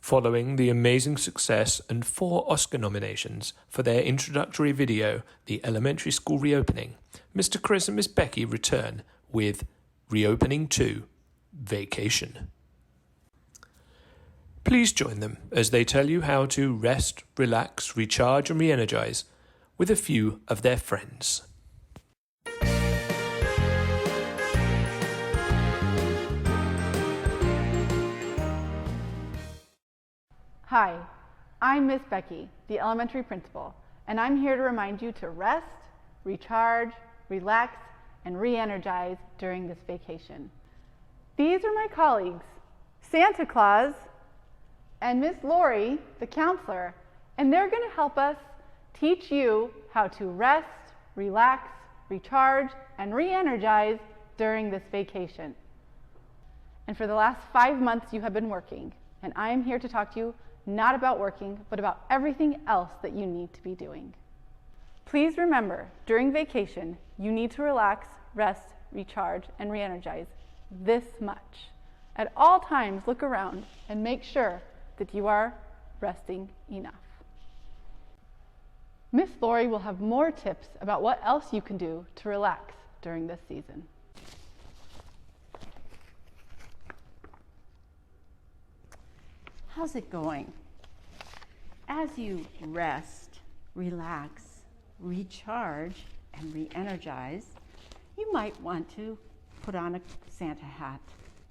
Following the amazing success and 4 Oscar nominations for their introductory video, The Elementary School Reopening, Mr. Chris and Miss Becky return with Reopening 2, Vacation. Please join them as they tell you how to rest, relax, recharge and re-energize with a few of their friends. Hi, I'm Miss Becky, the elementary principal, and I'm here to remind you to rest, recharge, relax, and re-energize during this vacation. These are my colleagues, Santa Claus and Miss Lori, the counselor, and they're going to help us teach you how to rest, relax, recharge, and re-energize during this vacation. And for the last 5 months you have been working, and I am here to talk to you not about working, but about everything else that you need to be doing. Please remember, during vacation, you need to relax, rest, recharge, and re-energize this much. At all times, look around and make sure that you are resting enough. Miss Lori will have more tips about what else you can do to relax during this season. How's it going? As you rest, relax, recharge, and re-energize, you might want to put on a Santa hat.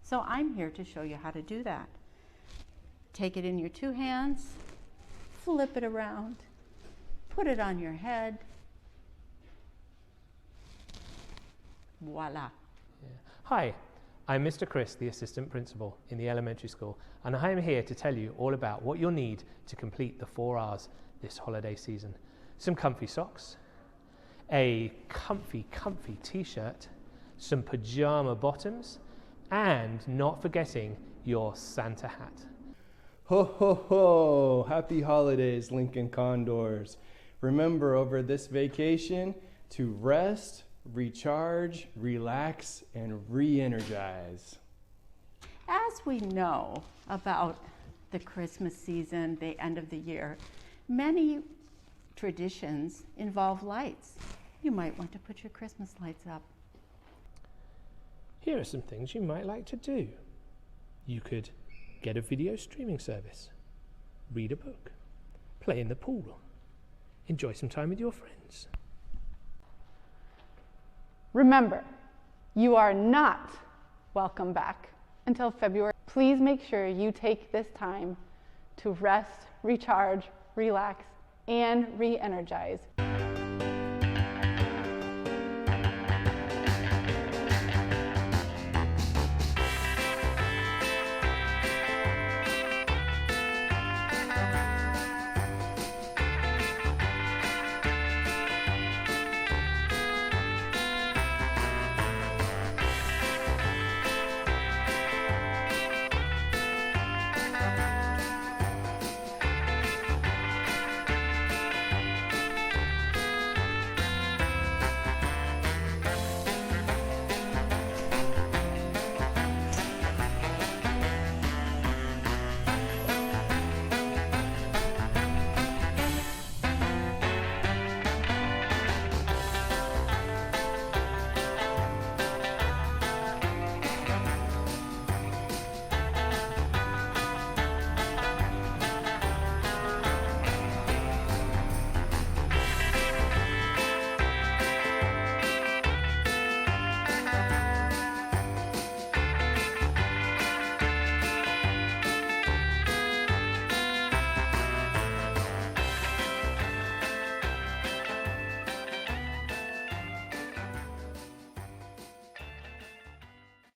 So I'm here to show you how to do that. Take it in your 2 hands, flip it around, put it on your head. Voila. Yeah. Hi. I'm Mr. Chris, the assistant principal in the elementary school, and I am here to tell you all about what you'll need to complete the 4 R's this holiday season. Some comfy socks, a comfy t-shirt, some pajama bottoms, and not forgetting your Santa hat. Ho ho ho! Happy holidays, Lincoln Condors. Remember over this vacation to rest, recharge, relax, and re-energize. As we know about the Christmas season, the end of the year, many traditions involve lights. You might want to put your Christmas lights up. Here are some things you might like to do. You could get a video streaming service, read a book, play in the pool, enjoy some time with your friends. Remember, you are not welcome back until February. Please make sure you take this time to rest, recharge, relax, and re-energize.